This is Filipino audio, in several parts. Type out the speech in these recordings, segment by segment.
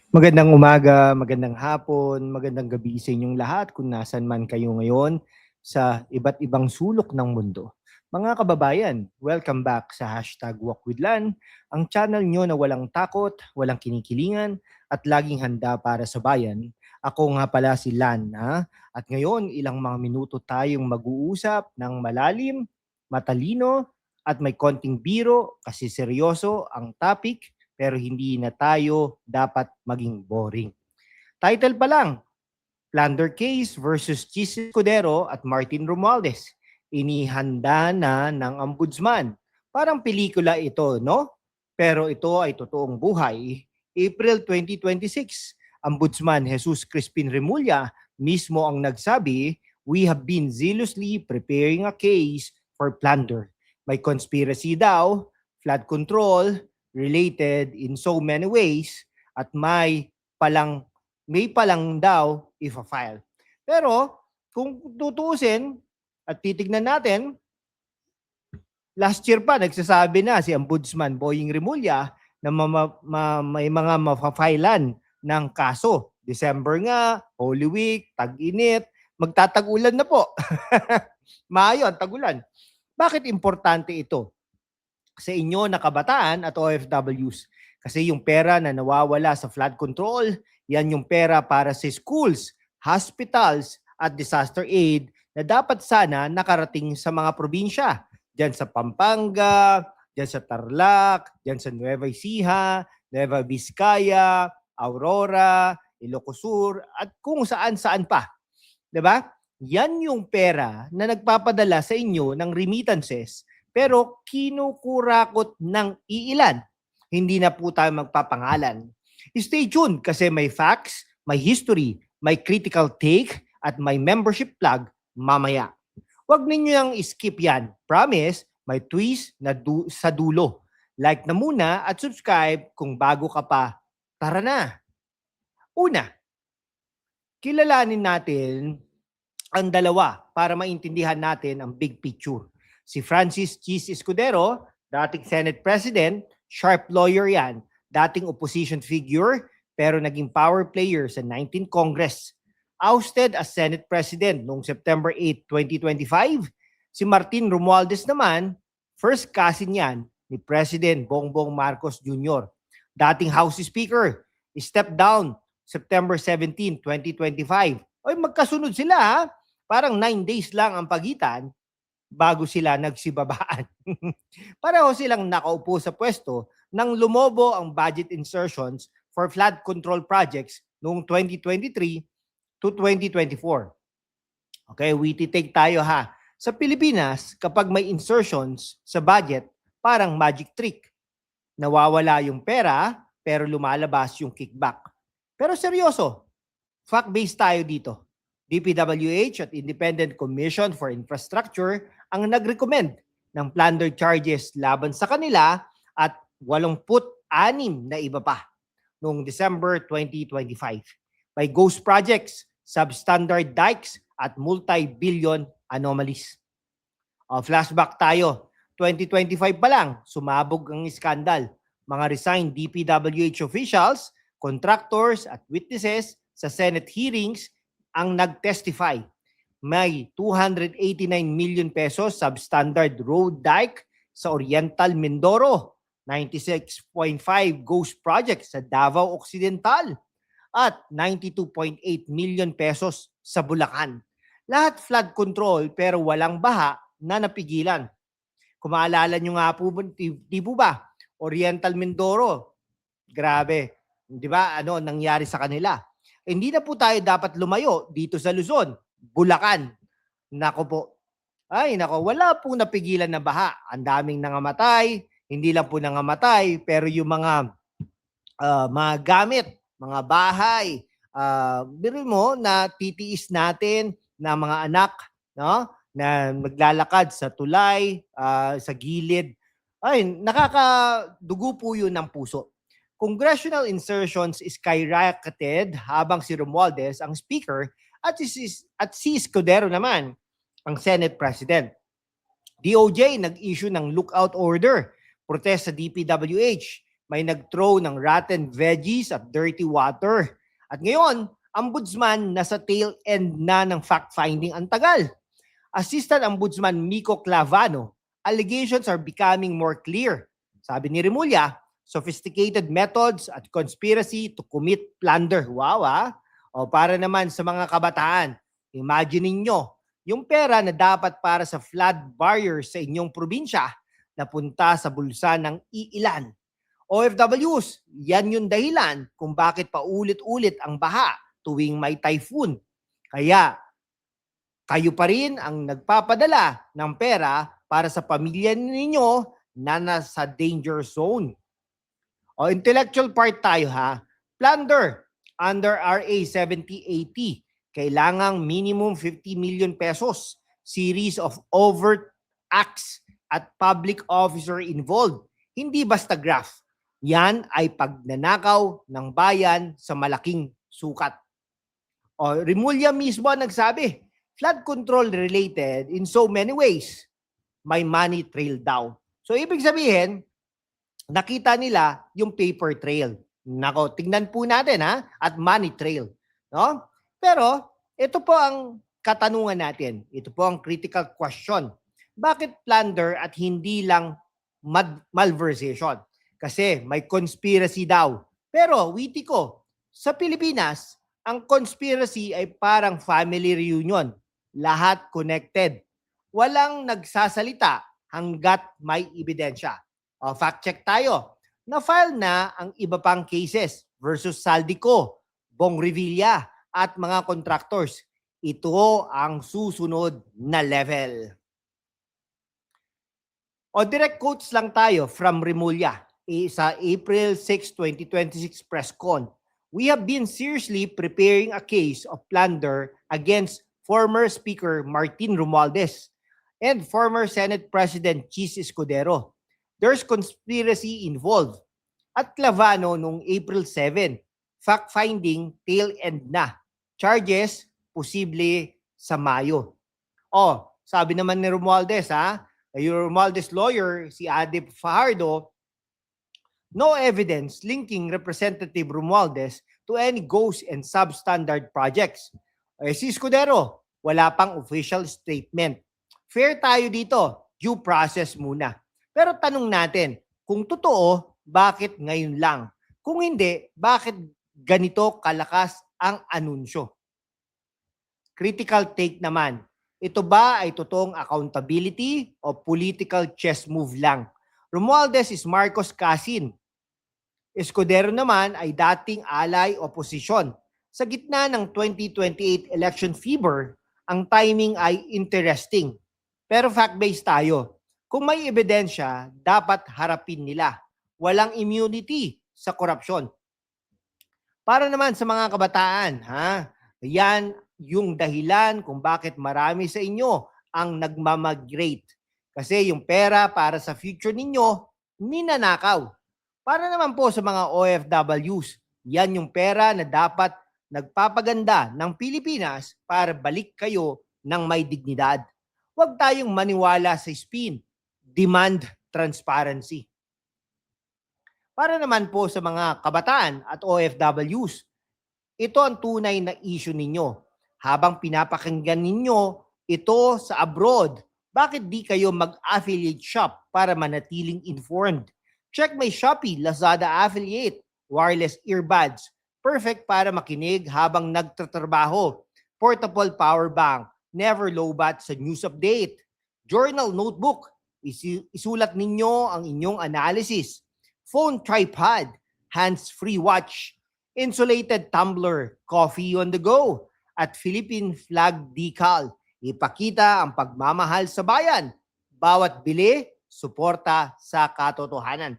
Magandang umaga, magandang hapon, magandang gabi sa inyong lahat kung nasan man kayo ngayon sa iba't ibang sulok ng mundo. Mga kababayan, welcome back sa Hashtag Walk with Lan, ang channel nyo na walang takot, walang kinikilingan, at laging handa para sa bayan. Ako nga pala si Lan, ha? At ngayon, ilang mga minuto tayong mag-uusap ng malalim, matalino, at may konting biro kasi seryoso ang topic pero hindi na tayo dapat maging boring. Title pa lang, Plunder Case versus Chis Escudero at Martin Romualdez. Inihanda na ng ombudsman. Parang pelikula ito, no? Pero ito ay totoong buhay. April 2026, Ombudsman Jesus Crispin Remulla mismo ang nagsabi, "We have been zealously preparing a case for plunder. May conspiracy daw, flood control, related in so many ways, at may palang daw if a file." Pero kung tutuusin at titignan natin, last year pa nagsasabi na si Ombudsman Boying Remulla na may mga mapafailan ng kaso. December nga, Holy Week, tag-init, magtatag-ulan na po. Mayo ang tag-ulan. Bakit importante ito sa inyo na kabataan at OFWs? Kasi yung pera na nawawala sa flood control, yan yung pera para sa schools, hospitals, at disaster aid na dapat sana nakarating sa mga probinsya. Diyan sa Pampanga, diyan sa Tarlac, diyan sa Nueva Ecija, Nueva Vizcaya, Aurora, Ilocos Sur, at kung saan-saan pa. 'Di ba? Yan yung pera na nagpapadala sa inyo ng remittances pero kinukurakot ng iilan. Hindi na po tayo magpapangalan. Stay tuned kasi may facts, may history, may critical take, at may membership plug mamaya. Huwag ninyo yung skip yan. Promise, may twist na sa dulo. Like na muna at subscribe kung bago ka pa. Tara na! Una, kilalanin natin ang dalawa para maintindihan natin ang big picture. Si Francis Chis Escudero, dating Senate President, sharp lawyer yan, dating opposition figure, pero naging power player sa 19th Congress. Ousted as Senate President noong September 8, 2025. Si Martin Romualdez naman, first cousin yan ni President Bongbong Marcos Jr. Dating House Speaker, stepped down September 17, 2025. Oy, magkasunod sila ha. Parang 9 days lang ang pagitan bago sila nagsibabaan. Pareho silang nakaupo sa pwesto nang lumobo ang budget insertions for flood control projects noong 2023 to 2024. Okay, witty take tayo ha. Sa Pilipinas, kapag may insertions sa budget, parang magic trick. Nawawala yung pera, pero lumalabas yung kickback. Pero seryoso, fact-based tayo dito. DPWH at Independent Commission for Infrastructure ang nag-recommend ng plunder charges laban sa kanila at 86 na iba pa noong December 2025. May ghost projects, substandard dikes at multi-billion anomalies. Flashback tayo. 2025 pa lang, sumabog ang iskandal. Mga resigned DPWH officials, contractors at witnesses sa Senate hearings ang nag-testify. May 289 million pesos substandard road dike sa Oriental Mindoro, 96.5 ghost projects sa Davao Occidental, at 92.8 million pesos sa Bulacan. Lahat flood control pero walang baha na napigilan. Kung maalala nyo nga po, di po ba? Oriental Mindoro, grabe. Di ba? Ano nangyari sa kanila? Hindi na po tayo dapat lumayo dito sa Luzon, Bulacan. Nako po. Ay, nako, wala pong napigilan na baha. Ang daming nangamatay, hindi lang po nangamatay, pero yung mga gamit, mga bahay, biro mo na titiis natin na mga anak, no? Na maglalakad sa tulay, sa gilid. Ay, nakakadugo po yun ng puso. Congressional insertions skyrocketed habang si Romualdez ang speaker at si Escudero naman ang Senate President. DOJ nag-issue ng lookout order, protest sa DPWH, may nag-throw ng rotten veggies at dirty water. At ngayon, Ombudsman nasa tail end na ng fact-finding. Ang tagal. Assistant Ombudsman Miko Clavano, allegations are becoming more clear. Sabi ni Remulla, sophisticated methods at conspiracy to commit plunder. Wow, ah. O para naman sa mga kabataan, imagine ninyo, yung pera na dapat para sa flood barrier sa inyong probinsya, napunta sa bulsa ng iilan. OFWs, yan yung dahilan kung bakit paulit-ulit ang baha tuwing may typhoon. Kaya, kayo pa rin ang nagpapadala ng pera para sa pamilya ninyo na nasa danger zone. O intellectual part tayo ha. Plunder under RA 7080. Kailangang minimum 50 million pesos. Series of overt acts at public officer involved. Hindi basta graft. Yan ay pagnanakaw ng bayan sa malaking sukat. O Remulla mismo ang nagsabi, flood control related in so many ways. May money trail daw. So ibig sabihin, nakita nila yung paper trail. Nako, tingnan po natin ha, at money trail. No? Pero ito po ang katanungan natin. Ito po ang critical question. Bakit plunder at hindi lang malversation? Kasi may conspiracy daw. Pero witty ko, sa Pilipinas, ang conspiracy ay parang family reunion. Lahat connected. Walang nagsasalita hanggat may ebidensya. O, fact check tayo. Na-file na ang iba pang cases versus Saldico, Bong Revilla at mga contractors. Ito ang susunod na level. O direct quotes lang tayo from Remulla sa April 6, 2026 press con. We have been seriously preparing a case of plunder against former Speaker Martin Romualdez and former Senate President Chis Escudero. There's conspiracy involved. At Clavano noong April 7, fact-finding tail end na. Charges, posible sa Mayo. O, sabi naman ni Romualdez yung Romualdez lawyer, si Adip Fajardo, no evidence linking Representative Romualdez to any ghost and substandard projects. Si Escudero, wala pang official statement. Fair tayo dito, due process muna. Pero tanong natin, kung totoo, bakit ngayon lang? Kung hindi, bakit ganito kalakas ang anunsyo? Critical take naman, ito ba ay totoong accountability o political chess move lang? Romualdez is Marcos Casin. Escudero naman ay dating alay oposisyon. Sa gitna ng 2028 election fever, ang timing ay interesting. Pero fact-based tayo. Kung may ebidensya, dapat harapin nila. Walang immunity sa korupsyon. Para naman sa mga kabataan, yan yung dahilan kung bakit marami sa inyo ang nagmamigrate. Kasi yung pera para sa future ninyo, ninanakaw. Para naman po sa mga OFWs, yan yung pera na dapat nagpapaganda ng Pilipinas para balik kayo ng may dignidad. Huwag tayong maniwala sa spin. Demand transparency. Para naman po sa mga kabataan at OFWs, ito ang tunay na issue ninyo. Habang pinapakinggan ninyo ito sa abroad, bakit di kayo mag-affiliate shop para manatiling informed? Check my Shopee Lazada affiliate, wireless earbuds. Perfect para makinig habang nagtatrabaho. Portable power bank, never lowbat sa news update. Journal notebook, isulat ninyo ang inyong analysis. Phone tripod, hands-free watch. Insulated tumbler, coffee on the go. At Philippine flag decal, ipakita ang pagmamahal sa bayan. Bawat bili, suporta sa katotohanan.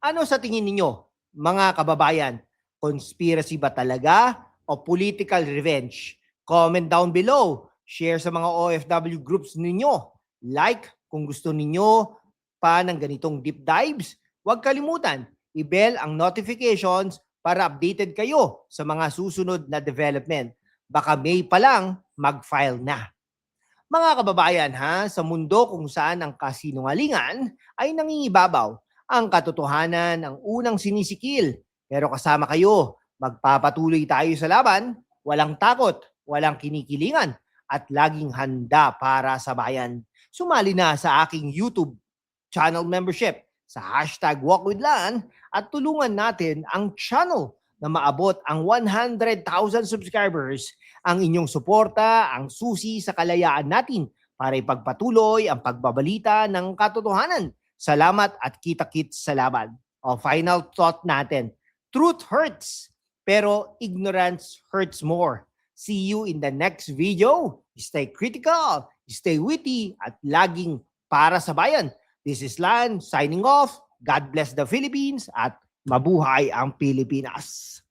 Ano sa tingin ninyo, mga kababayan? Conspiracy ba talaga o political revenge? Comment down below. Share sa mga OFW groups ninyo. Like kung gusto ninyo pa ng ganitong deep dives. Huwag kalimutan, i-bell ang notifications para updated kayo sa mga susunod na development. Baka May pa lang, mag-file na. Mga kababayan sa mundo kung saan ang kasinungalingan ay nangingibabaw, ang katotohanan ang unang sinisikil. Pero kasama kayo, magpapatuloy tayo sa laban, walang takot, walang kinikilingan, at laging handa para sa bayan. Sumali na sa aking YouTube channel membership sa #WalkWithLan at tulungan natin ang channel na maabot ang 100,000 subscribers. Ang inyong suporta ang susi sa kalayaan natin para ipagpatuloy ang pagbabalita ng katotohanan. Salamat at kita-kits sa laban. O final thought natin, truth hurts, pero ignorance hurts more. See you in the next video. Stay critical, stay witty, at laging para sa bayan. This is Lan signing off. God bless the Philippines at mabuhay ang Pilipinas.